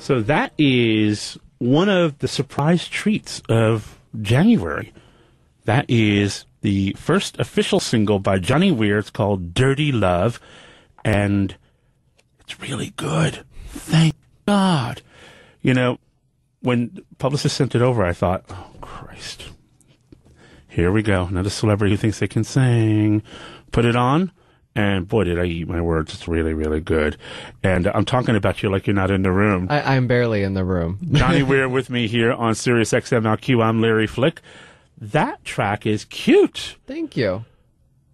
So that is one of the surprise treats of January. That is the first official single by Johnny Weir. It's called Dirty Love, and it's really good. Thank God. You know, when publicist sent it over, I thought, oh, Christ. Here we go. Another celebrity who thinks they can sing. Put it on. And boy, did I eat my words. It's really, really good. And I'm talking about you like you're not in the room. I'm barely in the room. Johnny Weir with me here on Sirius XM LQ. I'm Larry Flick. That track is cute. Thank you.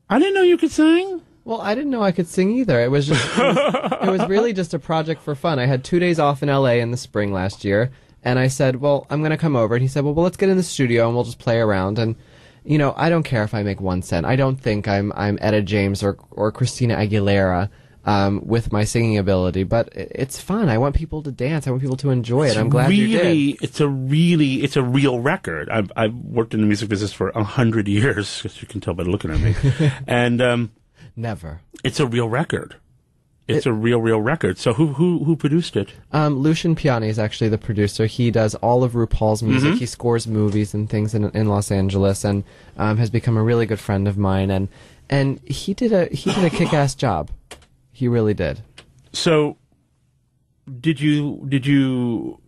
I didn't know you could sing. Well, I didn't know I could sing either. It was really just a project for fun. I had 2 days off in LA in the spring last year, and I said, well, I'm going to come over. And he said, well, let's get in the studio and we'll just play around. And you know, I don't care if I make 1 cent. I don't think I'm Etta James or Christina Aguilera with my singing ability, but it's fun. I want people to dance. I want people to enjoy it. I'm glad you did. It's a real record. I've worked in the music business for 100 years, as you can tell by looking at me, and never. It's a real record. It's a real record. So who produced it? Lucian Piani is actually the producer. He does all of RuPaul's music. He scores movies and things in Los Angeles, and has become a really good friend of mine. And he did a kick-ass job. He really did. So, did you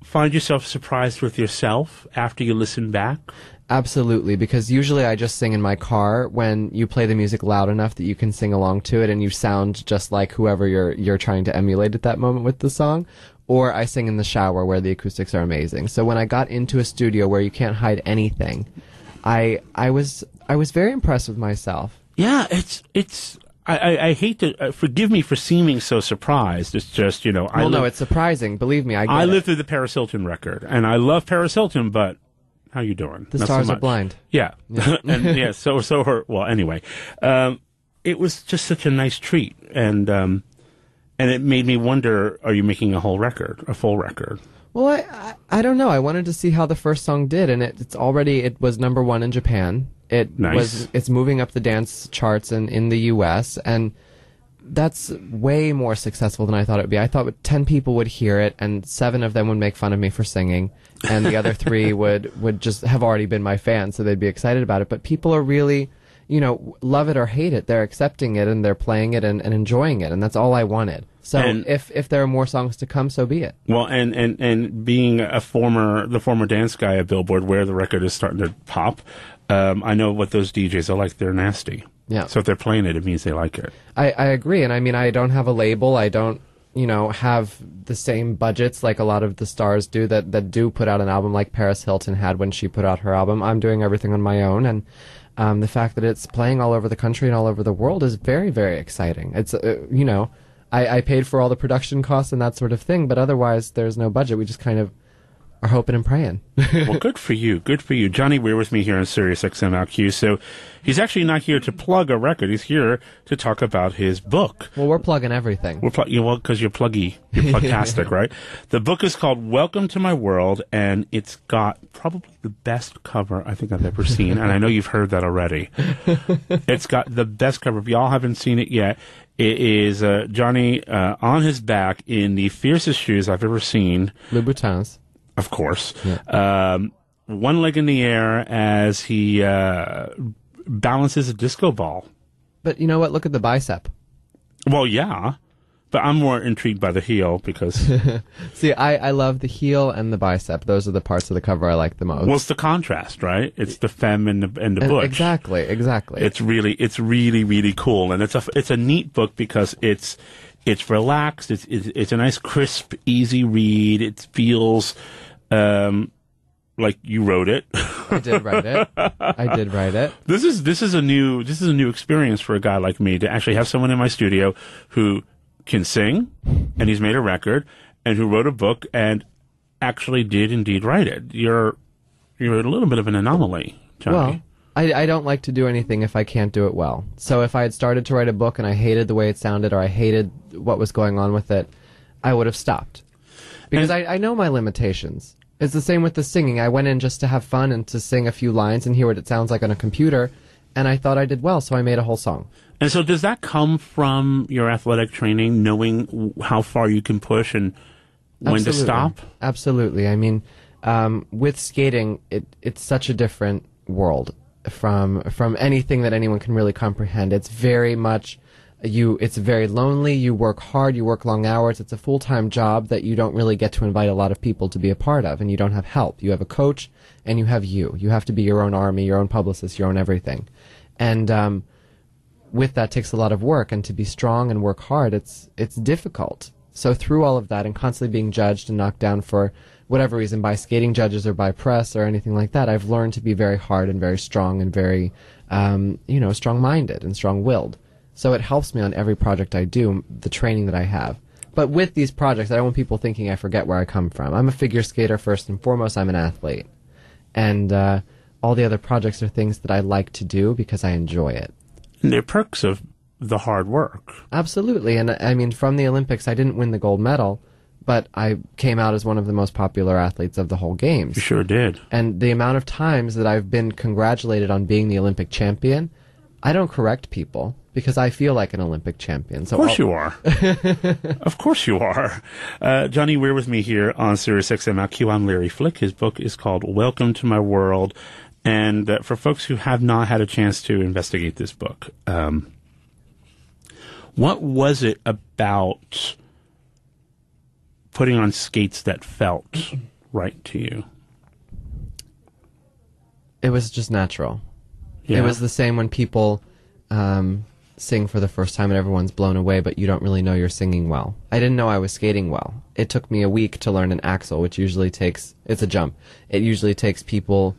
find yourself surprised with yourself after you listened back? Absolutely, because usually I just sing in my car when you play the music loud enough that you can sing along to it and you sound just like whoever you're trying to emulate at that moment with the song, or I sing in the shower where the acoustics are amazing. So when I got into a studio where you can't hide anything, I was very impressed with myself. Yeah, I hate to forgive me for seeming so surprised. It's just, you know, no, it's surprising. Believe me, I lived through the Paris Hilton record, and I love Paris Hilton, but how you doing? The stars are blind. Yeah. And yeah, so anyway, it was just such a nice treat, and it made me wonder, are you making a full record? Well, I don't know. I wanted to see how the first song did, and it was #1 in Japan. It's moving up the dance charts in the US, and that's way more successful than I thought it would be. I thought 10 people would hear it, and 7 of them would make fun of me for singing, and the other 3 would just have already been my fans, so they'd be excited about it. But people are really, you know, love it or hate it. They're accepting it, and they're playing it and enjoying it, and that's all I wanted. So if there are more songs to come, so be it. Well, and being the former dance guy at Billboard, where the record is starting to pop, I know what those DJs are like. They're nasty. Yeah. So if they're playing it, it means they like it. I agree, and I mean, I don't have a label. I don't, you know, have the same budgets like a lot of the stars do that do put out an album like Paris Hilton had when she put out her album. I'm doing everything on my own, and the fact that it's playing all over the country and all over the world is very, very exciting. It's, you know, I paid for all the production costs and that sort of thing, but otherwise there's no budget. We just kind of are hoping and praying. Well, good for you. Good for you. Johnny Weir with me here on Sirius XM LQ. So he's actually not here to plug a record. He's here to talk about his book. Well, we're plugging everything. Well, because you're pluggy. You're plugtastic, right? The book is called Welcome to My World, and it's got probably the best cover I think I've ever seen, and I know you've heard that already. It's got the best cover. If y'all haven't seen it yet, it is Johnny on his back in the fiercest shoes I've ever seen. Louboutins. Of course. Yeah. One leg in the air as he balances a disco ball. But you know what? Look at the bicep. Well, yeah. But I'm more intrigued by the heel because... See, I love the heel and the bicep. Those are the parts of the cover I like the most. Well, it's the contrast, right? It's the femme and the butch. Exactly. It's really cool. And it's a neat book because it's relaxed. It's a nice, crisp, easy read. It feels... like you wrote it. I did write it. This is a new experience for a guy like me to actually have someone in my studio who can sing, and he's made a record, and who wrote a book and actually did indeed write it. You're a little bit of an anomaly, Johnny. Well, I don't like to do anything if I can't do it well. So if I had started to write a book and I hated the way it sounded or I hated what was going on with it, I would have stopped. Because I know my limitations. It's the same with the singing. I went in just to have fun and to sing a few lines and hear what it sounds like on a computer, and I thought I did well, so I made a whole song. And so does that come from your athletic training, knowing how far you can push and when to stop? Absolutely. I mean, with skating, it's such a different world from anything that anyone can really comprehend. It's very much it's very lonely. You work hard, you work long hours. It's a full-time job that you don't really get to invite a lot of people to be a part of, and you don't have help. You have a coach, and you have you. You have to be your own army, your own publicist, your own everything. And with that takes a lot of work, and to be strong and work hard, it's difficult. So through all of that and constantly being judged and knocked down for whatever reason by skating judges or by press or anything like that, I've learned to be very hard and very strong and very, strong-minded and strong-willed. So it helps me on every project I do, the training that I have. But with these projects, I don't want people thinking I forget where I come from. I'm a figure skater first and foremost. I'm an athlete. And all the other projects are things that I like to do because I enjoy it. And they're perks of the hard work. Absolutely. And I mean, from the Olympics, I didn't win the gold medal, but I came out as one of the most popular athletes of the whole games. You sure did. And the amount of times that I've been congratulated on being the Olympic champion, I don't correct people because I feel like an Olympic champion. So of course you are. Of course you are. Johnny Weir with me here on Sirius XM Q on Larry Flick. His book is called Welcome to My World. And for folks who have not had a chance to investigate this book, what was it about putting on skates that felt right to you? It was just natural. Yeah. It was the same when people sing for the first time and everyone's blown away, but you don't really know you're singing well. I didn't know I was skating well. It took me a week to learn an axel, which usually takes, it's a jump. It usually takes people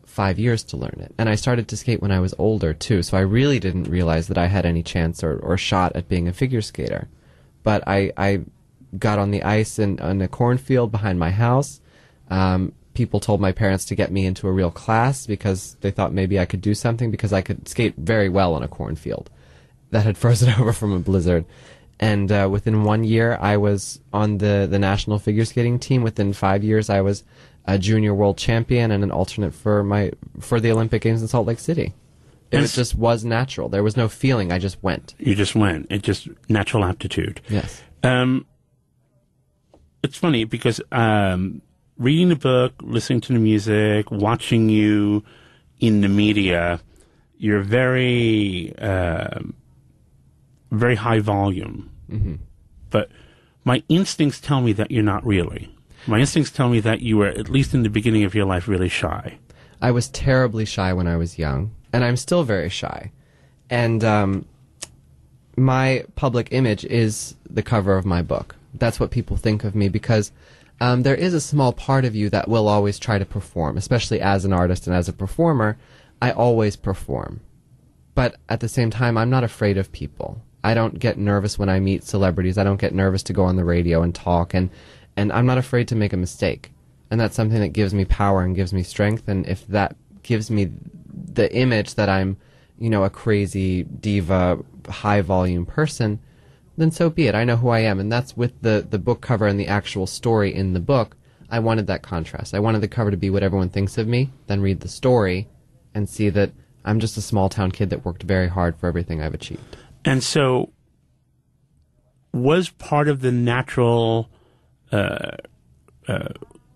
5 years to learn it. And I started to skate when I was older, too, so I really didn't realize that I had any chance or shot at being a figure skater. But I got on the ice in a cornfield behind my house. People told my parents to get me into a real class because they thought maybe I could do something because I could skate very well on a cornfield that had frozen over from a blizzard. And within 1 year, I was on the national figure skating team. Within 5 years, I was a junior world champion and an alternate for the Olympic Games in Salt Lake City. It just was natural. There was no feeling. I just went. You just went. It just natural aptitude. Yes. It's funny because reading the book, listening to the music, watching you in the media, you're very, very high volume. Mm-hmm. But my instincts tell me that you're not really. My instincts tell me that you were, at least in the beginning of your life, really shy. I was terribly shy when I was young, and I'm still very shy. And my public image is the cover of my book. That's what people think of me because there is a small part of you that will always try to perform, especially as an artist and as a performer. I always perform. But at the same time, I'm not afraid of people. I don't get nervous when I meet celebrities. I don't get nervous to go on the radio and talk, and I'm not afraid to make a mistake. And that's something that gives me power and gives me strength, and if that gives me the image that I'm, a crazy diva, high-volume person, then so be it. I know who I am, and that's with the book cover and the actual story in the book. I wanted that contrast. I wanted the cover to be what everyone thinks of me, then read the story and see that I'm just a small-town kid that worked very hard for everything I've achieved. And so was part of the natural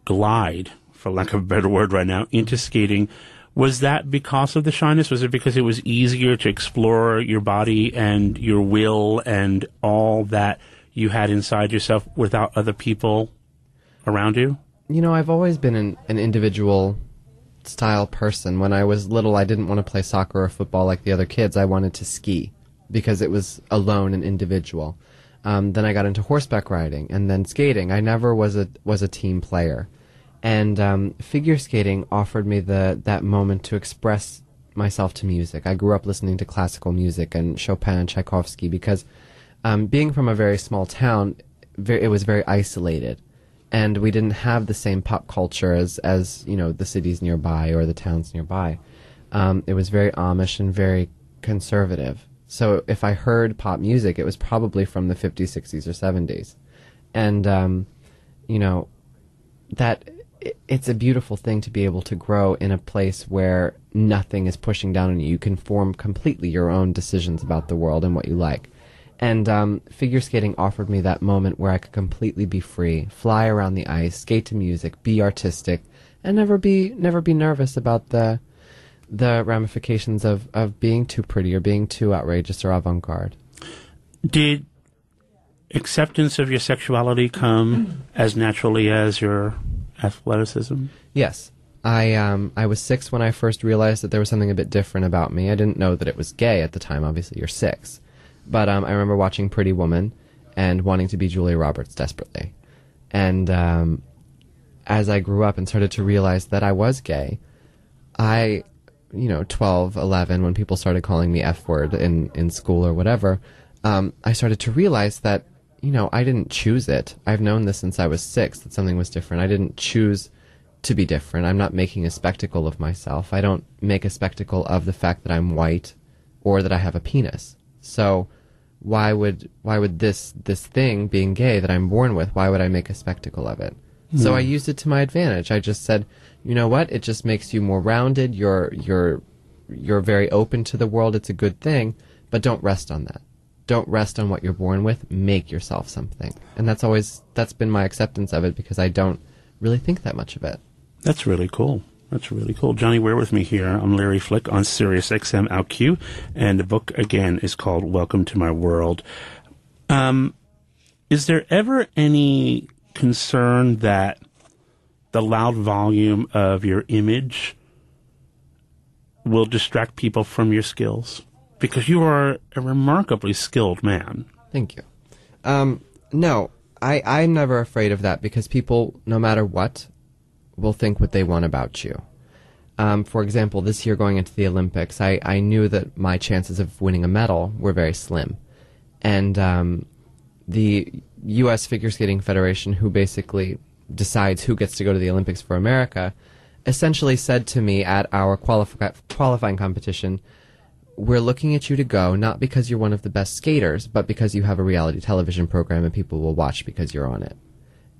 glide, for lack of a better word right now, into skating, was that because of the shyness? Was it because it was easier to explore your body and your will and all that you had inside yourself without other people around you? I've always been an individual style person. When I was little, I didn't want to play soccer or football like the other kids. I wanted to ski because it was alone and individual. Then I got into horseback riding and then skating. I never was a team player. And figure skating offered me that moment to express myself to music. I grew up listening to classical music and Chopin and Tchaikovsky because being from a very small town, it was very isolated. And we didn't have the same pop culture as the cities nearby or the towns nearby. It was very Amish and very conservative. So if I heard pop music, it was probably from the 50s, 60s, or 70s. And, it's a beautiful thing to be able to grow in a place where nothing is pushing down on you. You can form completely your own decisions about the world and what you like. And figure skating offered me that moment where I could completely be free, fly around the ice, skate to music, be artistic, and never be nervous about the ramifications of being too pretty or being too outrageous or avant-garde. Did acceptance of your sexuality come as naturally as your athleticism? Yes. I was 6 when I first realized that there was something a bit different about me. I didn't know that it was gay at the time. Obviously, you're 6. But I remember watching Pretty Woman and wanting to be Julia Roberts desperately. And as I grew up and started to realize that I was gay, 12, 11, when people started calling me F-word in school or whatever, I started to realize that, I didn't choose it. I've known this since I was 6, that something was different. I didn't choose to be different. I'm not making a spectacle of myself. I don't make a spectacle of the fact that I'm white or that I have a penis. So why would this thing, being gay, that I'm born with, why would I make a spectacle of it? So I used it to my advantage. I just said, you know what? It just makes you more rounded. You're very open to the world. It's a good thing, but don't rest on that. Don't rest on what you're born with. Make yourself something. And that's been my acceptance of it, because I don't really think that much of it. That's really cool. That's really cool. Johnny Weir with me here. I'm Larry Flick on Sirius XM OutQ, and the book, again, is called Welcome to My World. Is there ever any concern that the loud volume of your image will distract people from your skills? Because you are a remarkably skilled man. Thank you. No, I'm never afraid of that, because people, no matter what, will think what they want about you. For example, this year going into the Olympics, I knew that my chances of winning a medal were very slim. And the U.S. Figure Skating Federation, who basically decides who gets to go to the Olympics for America, essentially said to me at our qualifying competition, we're looking at you to go not because you're one of the best skaters, but because you have a reality television program and people will watch because you're on it.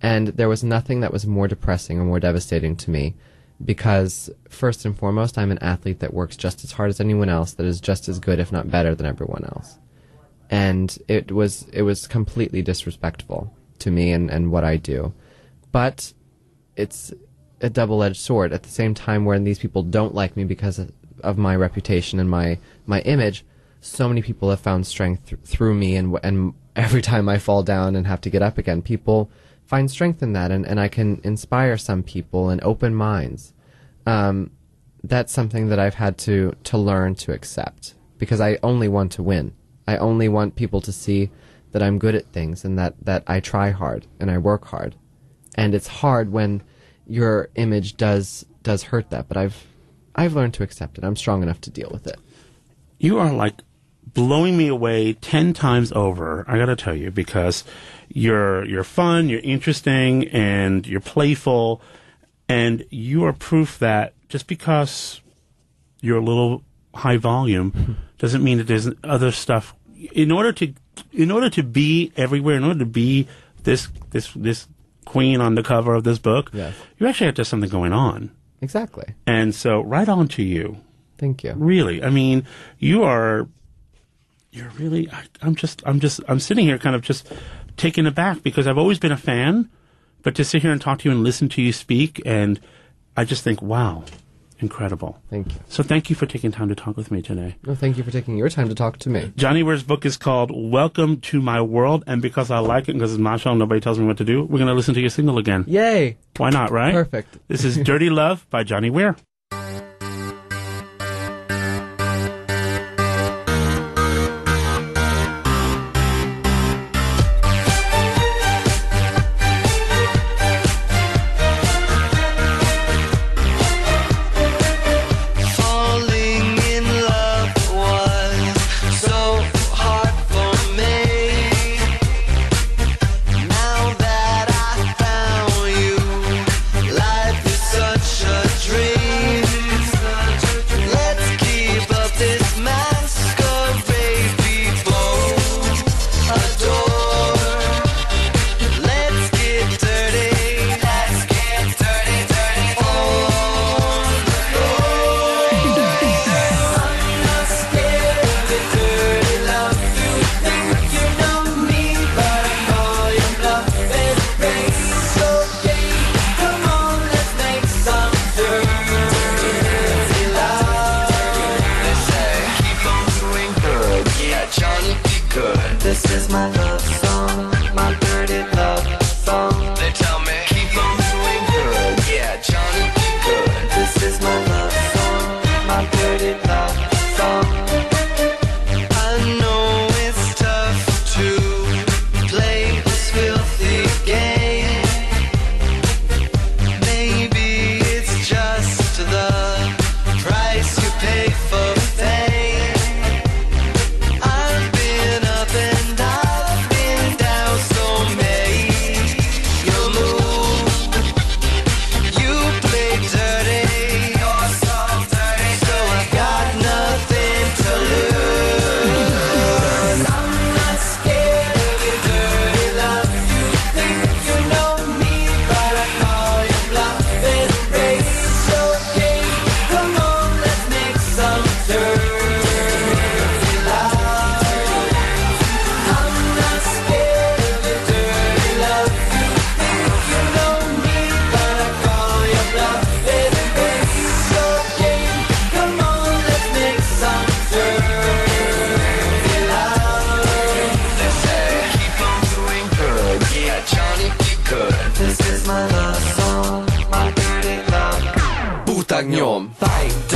And there was nothing that was more depressing or more devastating to me, because first and foremost, I'm an athlete that works just as hard as anyone else, that is just as good, if not better, than everyone else. And it was completely disrespectful to me and what I do. But it's a double-edged sword. At the same time, when these people don't like me because of my reputation and my image, so many people have found strength through me, and every time I fall down and have to get up again, people find strength in that, and I can inspire some people and open minds. That's something that I've had to learn to accept, because I only want to win. I only want people to see that I'm good at things, and that I try hard and I work hard. And it's hard when your image does hurt that, but I've learned to accept it. I'm strong enough to deal with it. You are like blowing me away 10 times over, I gotta tell you, because you're fun, you're interesting, and you're playful, and you are proof that just because you're a little high volume doesn't mean that there's other stuff. In order to be everywhere, in order to be this queen on the cover of this book, yes, you actually have to have something going on. Exactly. And so, right on to you. Thank you. Really, I mean, you're really. I'm sitting here, kind of just taken aback, because I've always been a fan, but to sit here and talk to you and listen to you speak, and I just think, wow, incredible. Thank you. So thank you for taking time to talk with me today. Well, thank you for taking your time to talk to me. Johnny Weir's book is called Welcome to My World, and because I like it, because it's my show and nobody tells me what to do, we're going to listen to your single again. Yay! Why not, right? Perfect. This is Dirty Love by Johnny Weir. Such a dream. my love song, my dirty love. Butagniom. Fight.